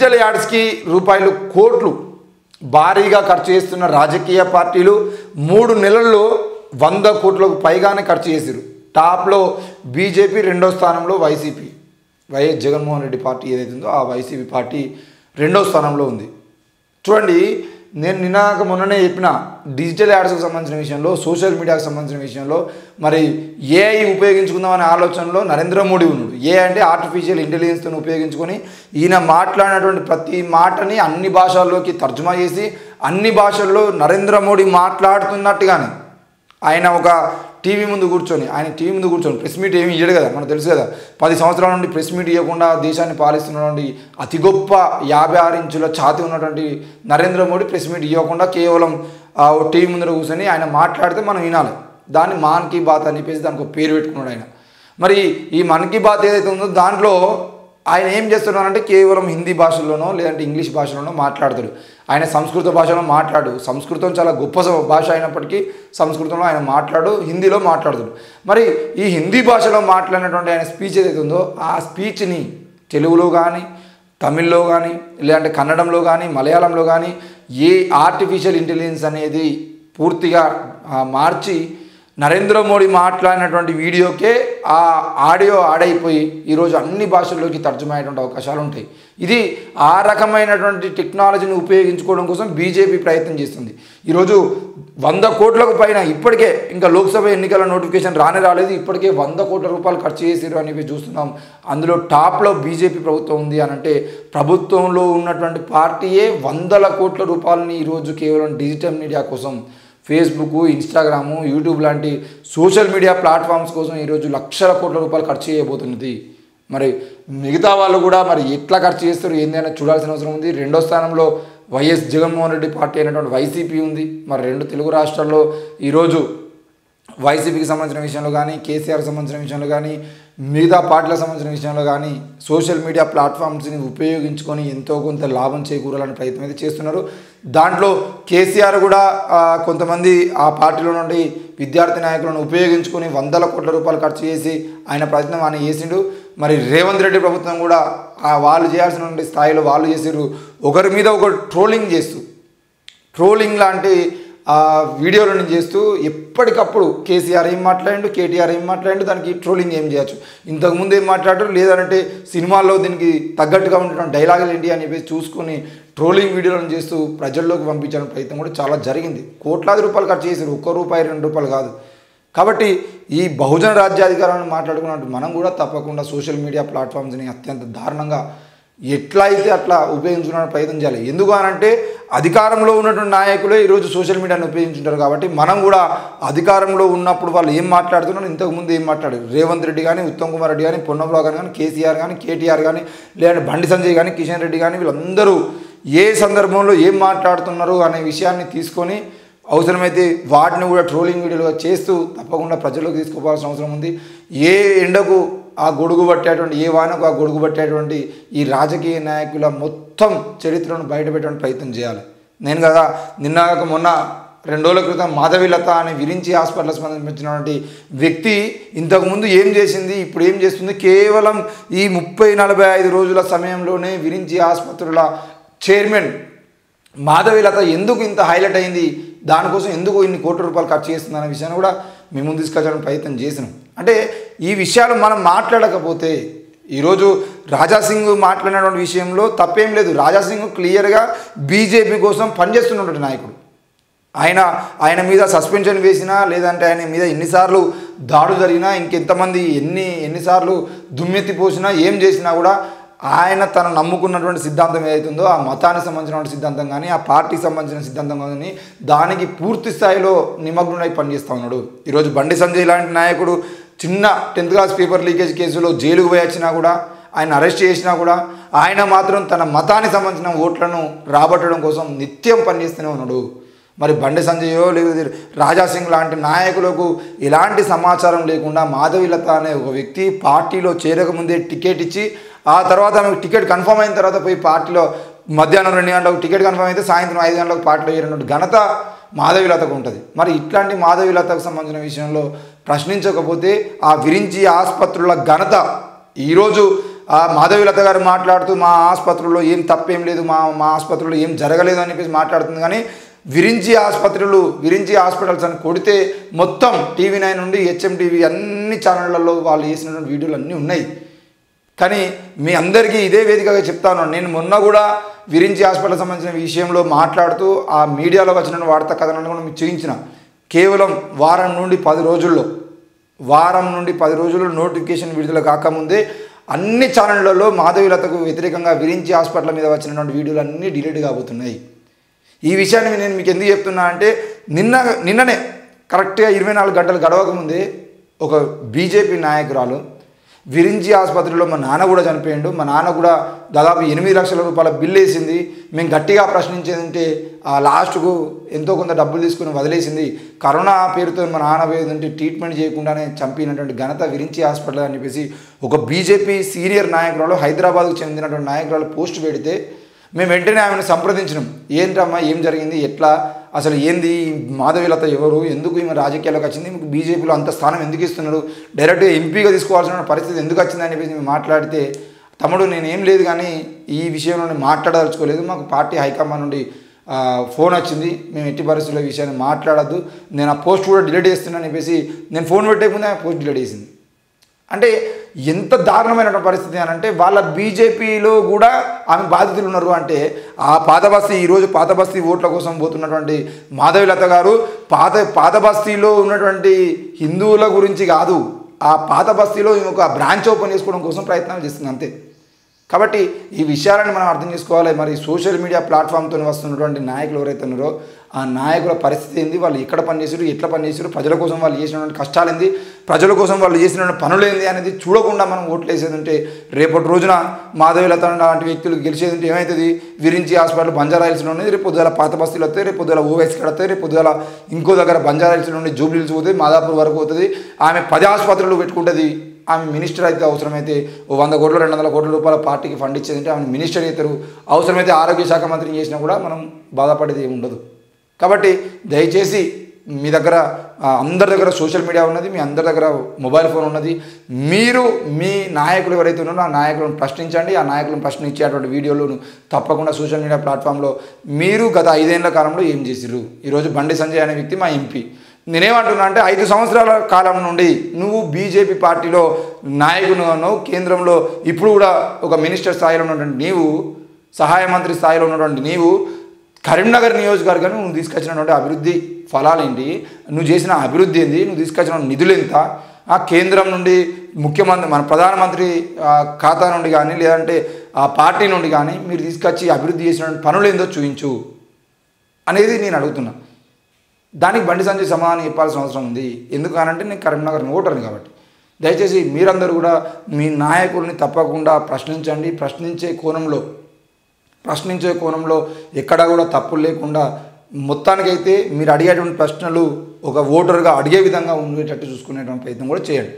Digital యాడ్స్కి రూపాయలు కోట్లు భారీగా ఖర్చు చేస్తున్న రాజకీయ పార్టీలు 3 నెలల్లో 100 కోట్లకు పైగానే ఖర్చు చేశారు. టాప్లో బీజేపీ, 2వ స్థానంలో YCP, YS Jaganmohan Reddy party ఏదైతే ఉందో ఆ వైసీపీ పార్టీ 2వ స్థానంలో ఉంది. చూడండి, నేను మొన్ననే చెప్పిన డిజిటల్ యాడ్స్కి సంబంధించిన విషయంలో, సోషల్ మీడియాకు సంబంధించిన విషయంలో మరి ఏఐ ఉపయోగించుకుందామనే ఆలోచనలో నరేంద్ర మోడీ ఉన్నాడు. ఏఐ అంటే ఆర్టిఫిషియల్ ఇంటెలిజెన్స్తో ఉపయోగించుకొని ఈయన మాట్లాడినటువంటి ప్రతి మాటని అన్ని భాషల్లోకి తర్జుమా చేసి అన్ని భాషల్లో నరేంద్ర మోడీ మాట్లాడుతున్నట్టుగానే ఆయన ఒక టీవీ ముందు కూర్చొని ప్రెస్ మీట్ ఏమి ఇయ్యడు కదా, మనకు తెలుసు కదా. 10 సంవత్సరాల నుండి ప్రెస్ మీట్ ఇవ్వకుండా దేశాన్ని పాలిస్తున్నటువంటి అతి గొప్ప 56 ఇంచుల ఛాతీ ఉన్నటువంటి నరేంద్ర మోడీ ప్రెస్ మీట్ ఇవ్వకుండా కేవలం టీవీ ముందర కూర్చొని ఆయన మాట్లాడితే మనం వినాలి. దాన్ని మన్ కీ బాత్ అని చెప్పేసి దానికి ఒక పేరు పెట్టుకున్నాడు ఆయన. మరి ఈ మన్ కీ బాత్ ఏదైతే ఉందో దాంట్లో ఆయన ఏం చేస్తున్నారంటే కేవలం హిందీ భాషలోనో లేదంటే ఇంగ్లీష్ భాషలోనో మాట్లాడతాడు. ఆయన సంస్కృత భాషలో సంస్కృతం చాలా గొప్ప భాష అయినప్పటికీ సంస్కృతంలో ఆయన హిందీలో మాట్లాడుతాడు. మరి ఈ హిందీ భాషలో మాట్లాడినటువంటి ఆయన స్పీచ్ ఏదైతే ఉందో ఆ స్పీచ్ని తెలుగులో కానీ, తమిళ్లో కానీ, లేదంటే కన్నడంలో కానీ, మలయాళంలో కానీ ఏ ఆర్టిఫిషియల్ ఇంటెలిజెన్స్ అనేది పూర్తిగా మార్చి నరేంద్ర మోడీ మాట్లాడినటువంటి వీడియోకే ఆ ఆడియో ఆడైపోయి ఈరోజు అన్ని భాషల్లోకి తర్జుమా అయ్యేటువంటి అవకాశాలు ఉంటాయి. ఇది ఆ రకమైనటువంటి టెక్నాలజీని ఉపయోగించుకోవడం కోసం బీజేపీ ప్రయత్నం చేస్తుంది. ఈరోజు 100 కోట్లకు పైన ఇప్పటికే, ఇంకా లోక్సభ ఎన్నికల నోటిఫికేషన్ రాలేదు, ఇప్పటికే 100 కోట్ల రూపాయలు ఖర్చు చేసారు అని చూస్తున్నాం. అందులో టాప్లో బీజేపీ ప్రభుత్వం ఉంది అని అంటే ప్రభుత్వంలో ఉన్నటువంటి పార్టీయే 100 కోట్ల రూపాయలని ఈరోజు కేవలం డిజిటల్ మీడియా కోసం, ఫేస్బుక్, ఇన్స్టాగ్రాము, యూట్యూబ్ లాంటి సోషల్ మీడియా ప్లాట్ఫామ్స్ కోసం ఈరోజు లక్షల కోట్ల రూపాయలు ఖర్చు చేయబోతున్నది. మరి మిగతా వాళ్ళు కూడా మరి ఎట్లా ఖర్చు చేస్తారు ఏందైనా చూడాల్సిన అవసరం ఉంది. 2వ స్థానంలో వైఎస్ జగన్మోహన్ రెడ్డి పార్టీ అయినటువంటి వైసీపీ ఉంది. మరి 2 తెలుగు రాష్ట్రాల్లో ఈరోజు వైసీపీకి సంబంధించిన విషయంలో కానీ, కేసీఆర్కి సంబంధించిన విషయంలో కానీ, మిగతా పార్టీలకు సంబంధించిన విషయంలో కానీ సోషల్ మీడియా ప్లాట్ఫామ్స్ని ఉపయోగించుకొని ఎంతో కొంత లాభం చేకూరాలని ప్రయత్నం అయితే చేస్తున్నారు. దాంట్లో కేసీఆర్ కూడా కొంతమంది ఆ పార్టీలో నుండి విద్యార్థి నాయకులను ఉపయోగించుకొని 100 కోట్ల రూపాయలు ఖర్చు చేసి ఆయన ప్రయత్నం ఆయన చేసిండు. మరి రేవంత్ రెడ్డి ప్రభుత్వం కూడా వాళ్ళు చేయాల్సిన స్థాయిలో వాళ్ళు చేసారు. ఒకరి మీద ఒకరు ట్రోలింగ్ లాంటి వీడియోలను చేస్తూ ఎప్పటికప్పుడు కేసీఆర్ ఏం మాట్లాడిండు, కేటీఆర్ ఏం మాట్లాడిండు, దానికి ట్రోలింగ్ ఏం చేయొచ్చు, ఇంతకుముందు ఏం మాట్లాడారు, లేదంటే సినిమాల్లో దీనికి తగ్గట్టుగా ఉండేటువంటి డైలాగులు ఏంటి అని చెప్పేసి చూసుకొని ట్రోలింగ్ వీడియోలను చేస్తూ ప్రజల్లోకి పంపించడం ప్రయత్నం కూడా చాలా జరిగింది. కోట్లాది రూపాయలు ఖర్చు చేశారు, ₹1, ₹2 కాదు. కాబట్టి ఈ బహుజన రాజ్యాధికారాన్ని మాట్లాడుకున్నట్టు మనం కూడా తప్పకుండా సోషల్ మీడియా ప్లాట్ఫామ్స్ని అత్యంత దారుణంగా ఎట్లా అయితే అట్లా ఉపయోగించుకోవడానికి ప్రయత్నం చేయాలి. ఎందుకు అనంటే అధికారంలో ఉన్నటువంటి నాయకులే ఈరోజు సోషల్ మీడియాను ఉపయోగించుంటారు. కాబట్టి మనం కూడా అధికారంలో ఉన్నప్పుడు వాళ్ళు ఏం మాట్లాడుతున్నారు, ఇంతకుముందు ఏం మాట్లాడారు, రేవంత్ రెడ్డి కానీ, ఉత్తమ్ కుమార్ రెడ్డి కానీ, పొన్నం ప్రభాకర్ కానీ, కేసీఆర్ కానీ, కేటీఆర్ కానీ, లేదంటే బండి సంజయ్ కానీ, కిషన్ రెడ్డి కానీ, వీళ్ళందరూ ఏ సందర్భంలో ఏం మాట్లాడుతున్నారు అనే విషయాన్ని తీసుకొని అవసరమైతే వాటిని కూడా ట్రోలింగ్ వీడియోలుగా చేస్తూ తప్పకుండా ప్రజల్లోకి తీసుకుపోవాల్సిన అవసరం ఉంది. ఏ ఎండకు ఆ గొడుగు పట్టేటువంటి, ఏ వానకు ఆ గొడుగు పట్టేటువంటి ఈ రాజకీయ నాయకుల మొత్తం చరిత్రను బయటపెట్టడానికి ప్రయత్నం చేయాలి. నేను కదా మొన్న 2 రోజుల క్రితం మాధవిలత అనే విరించి హాస్పిటల్ సంబంధించినటువంటి వ్యక్తి ఇంతకుముందు ఏం చేసింది, ఇప్పుడు ఏం చేస్తుంది, కేవలం ఈ 30-45 రోజుల సమయంలోనే విరించి ఆసుపత్రుల చైర్మన్ మాధవిలత ఎందుకు ఇంత హైలైట్ అయింది, దానికోసం ఎందుకు ఇన్ని కోట్ల రూపాయలు ఖర్చు చేస్తుంది అనే విషయాన్ని కూడా మేము ముందు తీసుకొచ్చడానికి ప్రయత్నం చేసినాం. అంటే ఈ విషయాలు మనం మాట్లాడకపోతే ఈరోజు రాజాసింగ్ మాట్లాడినటువంటి విషయంలో తప్పేం లేదు. రాజాసింగ్ క్లియర్గా బీజేపీ కోసం పనిచేస్తున్నటువంటి నాయకుడు. ఆయన మీద సస్పెన్షన్ వేసినా, లేదంటే ఆయన మీద ఎన్నిసార్లు దాడులు జరిగినా, ఇంకెంతమంది ఎన్నిసార్లు దుమ్మెత్తి పోసినా, ఏం చేసినా కూడా ఆయన తను నమ్ముకున్నటువంటి సిద్ధాంతం ఏదైతుందో ఆ మతానికి సంబంధించినటువంటి సిద్ధాంతం కానీ, ఆ పార్టీకి సంబంధించిన సిద్ధాంతం కానీ దానికి పూర్తి స్థాయిలో నిమగ్నుడై పనిచేస్తూ ఉన్నాడు. ఈరోజు బండి సంజయ్ లాంటి నాయకుడు చిన్న 10th క్లాస్ పేపర్ లీకేజ్ కేసులో జైలుకు పోయి వచ్చినా కూడా, ఆయన అరెస్ట్ చేసినా కూడా ఆయన మాత్రం తన మతానికి సంబంధించిన ఓట్లను రాబట్టడం కోసం నిత్యం పనిచేస్తూనే ఉన్నాడు. మరి బండి సంజయో లేకపోతే రాజాసింగ్ లాంటి నాయకులకు ఎలాంటి సమాచారం లేకుండా మాధవిలత అనే ఒక వ్యక్తి పార్టీలో చేరకముందే టికెట్ ఇచ్చి, ఆ తర్వాత ఆమెకు టికెట్ కన్ఫర్మ్ అయిన తర్వాత పోయి పార్టీలో మధ్యాహ్నం 2 గంటలకు టికెట్ కన్ఫర్మ్ అయితే సాయంత్రం 5 గంటలకు పార్టీలో చేరినట్టు ఘనత మాధవిలతకు ఉంటుంది. మరి ఇట్లాంటి మాధవిలతకు సంబంధించిన విషయంలో ప్రశ్నించకపోతే ఆ విరించి ఆసుపత్రుల ఘనత ఈరోజు మాధవీలత గారు మాట్లాడుతూ మా ఆసుపత్రుల్లో ఏం తప్పేం లేదు, మా ఆసుపత్రుల్లో ఏం జరగలేదు అని చెప్పేసి మాట్లాడుతుంది. కానీ విరించి హాస్పిటల్స్ అని కొడితే మొత్తం TV9 నుండి HMTV అన్ని ఛానళ్లలో వాళ్ళు చేసినటువంటి వీడియోలు అన్నీ ఉన్నాయి. కానీ మీ అందరికీ ఇదే వేదికగా చెప్తాను, నేను మొన్న కూడా విరించి హాస్పిటల్ సంబంధించిన విషయంలో మాట్లాడుతూ ఆ మీడియాలో వచ్చిన వార్తా కథనాలను కూడా మీకు చూపించిన. కేవలం వారం నుండి 10 రోజుల్లో నోటిఫికేషన్ విడుదల కాకముందే అన్ని ఛానళ్లలో మాధవీలతకు వ్యతిరేకంగా విరించి హాస్పిటల్ మీద వచ్చినటువంటి వీడియోలు అన్నీ డిలీట్ కాబోతున్నాయి. ఈ విషయాన్ని నేను మీకు ఎందుకు చెప్తున్నా అంటే నిన్ననే కరెక్ట్గా 24 గంటలు గడవకముందే ఒక బీజేపీ నాయకురాలు విరించి ఆసుపత్రిలో మా నాన్న కూడా చనిపోయిండు, మా నాన్న కూడా దాదాపు 8 లక్షల రూపాయల బిల్లు వేసింది, మేము గట్టిగా ప్రశ్నించేదంటే ఆ లాస్ట్కు ఎంతో కొంత డబ్బులు తీసుకుని వదిలేసింది, కరోనా పేరుతో మా నాన్న పోయేదంటే ట్రీట్మెంట్ చేయకుండానే చంపినటువంటి ఘనత విరించి హాస్పిటల్ అని చెప్పేసి ఒక బీజేపీ సీనియర్ నాయకురాలు, హైదరాబాద్కు చెందినటువంటి నాయకురాలు పోస్ట్ పెడితే మేము వెంటనే ఆమెను సంప్రదించినాం. ఏంటమ్మా, ఏం జరిగింది, ఎట్లా, అసలు ఏంది, మాధవీలత ఎవరు, ఎందుకు ఈమె రాజకీయాల్లోకి వచ్చింది, మీకు బీజేపీలో అంత స్థానం ఎందుకు ఇస్తున్నారు, డైరెక్ట్గా ఎంపీగా తీసుకోవాల్సిన పరిస్థితి ఎందుకు వచ్చిందని చెప్పేసి మేము మాట్లాడితే, తమ్ముడు నేనేం లేదు కానీ ఈ విషయంలో నేను మాట్లాడదలుచుకోలేదు, మాకు పార్టీ హైకమాండ్ నుండి ఫోన్ వచ్చింది, మేము ఎట్టి పరిస్థితుల్లో ఈ విషయాన్ని మాట్లాడద్దు, నేను ఆ పోస్ట్ కూడా డిలీట్ చేస్తున్నాను చెప్పేసి నేను ఫోన్ పెట్టేముందే ఆ పోస్ట్ డిలీట్ చేసింది. అంటే ఎంత దారుణమైన పరిస్థితి అని అంటే వాళ్ళ బీజేపీలో కూడా ఆమె బాధితులు ఉన్నారు. అంటే ఆ ఈరోజు పాత బస్తీ ఓట్ల కోసం పోతున్నటువంటి మాధవీలత గారు పాత బస్తీలో ఉన్నటువంటి హిందువుల గురించి కాదు, ఆ పాత బస్తీలో ఒక బ్రాంచ్ ఓపెన్ చేసుకోవడం కోసం ప్రయత్నాలు చేస్తుంది అంతే. కాబట్టి ఈ విషయాలను మనం అర్థం చేసుకోవాలి. మరి సోషల్ మీడియా ప్లాట్ఫామ్తో వస్తున్నటువంటి నాయకులు ఎవరైతే ఉన్నారో ఆ నాయకుల పరిస్థితి ఏంది, వాళ్ళు ఎక్కడ పనిచేసారు, ఎట్లా పనిచేసారు, ప్రజల కోసం వాళ్ళు చేసినటువంటి కష్టాలు ఏంది, ప్రజల కోసం వాళ్ళు చేసినటువంటి పనులు ఏంది అనేది చూడకుండా మనం ఓట్లు వేసేది ఉంటే రేపటి రోజున మాధవీలత లాంటి వ్యక్తులు గెలిచేది ఉంటే ఏమవుతుంది, విరించి హాస్పిటల్ బంజారాయిల్స్లో ఉన్నది, రేపు పొద్దుగల పాత బస్తీలు వస్తాయి, రేపు పొద్దుగల ఓవైసీ కడతాయి, రేపు పొద్దుగల ఇంకో దగ్గర బంజారాయిల్స్ నుండి జూబ్లీహిల్స్ పోతుంది, మాదాపూర్ వరకు పోతుంది, ఆమె 10 ఆసుపత్రులు పెట్టుకుంటుంది. ఆమె మినిస్టర్ అయితే అవసరమైతే 100 కోట్లు 200 కోట్ల రూపాయల పార్టీకి ఫండ్ ఇచ్చేదంటే ఆమె మినిస్టర్ అవుతారు, అవసరమైతే ఆరోగ్య శాఖ మంత్రిని చేసినా కూడా మనం బాధపడేది ఏమి ఉండదు. కాబట్టి దయచేసి మీ దగ్గర అందరి దగ్గర సోషల్ మీడియా ఉన్నది, మీ అందరి దగ్గర మొబైల్ ఫోన్ ఉన్నది, మీరు మీ నాయకులు ఎవరైతే ఉన్నారో ఆ నాయకులను ప్రశ్నించండి. ఆ నాయకులను ప్రశ్నించేటువంటి వీడియోలను తప్పకుండా సోషల్ మీడియా ప్లాట్ఫామ్లో మీరు గత 5 ఏళ్ల కాలంలో ఏం చేసిర్రు. ఈరోజు బండి సంజయ్ అనే వ్యక్తి మా ఎంపీ. నేనేమంటున్నా అంటే 5 సంవత్సరాల కాలం నుండి నువ్వు బీజేపీ పార్టీలో నాయకును, కేంద్రంలో ఇప్పుడు కూడా ఒక మినిస్టర్ స్థాయిలో ఉన్నటువంటి నీవు, సహాయ మంత్రి స్థాయిలో ఉన్నటువంటి నీవు కరీంనగర్ నియోజకవర్గాన్ని నువ్వు తీసుకొచ్చినటువంటి అభివృద్ధి ఫలాలేంటి, నువ్వు చేసిన అభివృద్ధి ఏంది, నువ్వు తీసుకొచ్చిన నిధులు ఎంత, ఆ కేంద్రం నుండి ముఖ్యమంత్రి మన ప్రధానమంత్రి ఖాతా నుండి కానీ లేదంటే ఆ పార్టీ నుండి కానీ మీరు తీసుకొచ్చి అభివృద్ధి చేసిన పనులు ఏందో చూపించు అనేది నేను అడుగుతున్నా. దానికి బండి సంజయ్ సమాధానం చెప్పాల్సిన అవసరం ఉంది. ఎందుకనంటే నేను కరీంనగర్ ఓటర్ని కాబట్టి. దయచేసి మీరందరూ కూడా మీ నాయకుల్ని తప్పకుండా ప్రశ్నించండి. ప్రశ్నించే కోణంలో ఎక్కడా కూడా తప్పులు లేకుండా మొత్తానికైతే మీరు అడిగేటువంటి ప్రశ్నలు ఒక ఓటర్గా అడిగే విధంగా ఉండేటట్టు చూసుకునేటువంటి ప్రయత్నం కూడా చేయండి.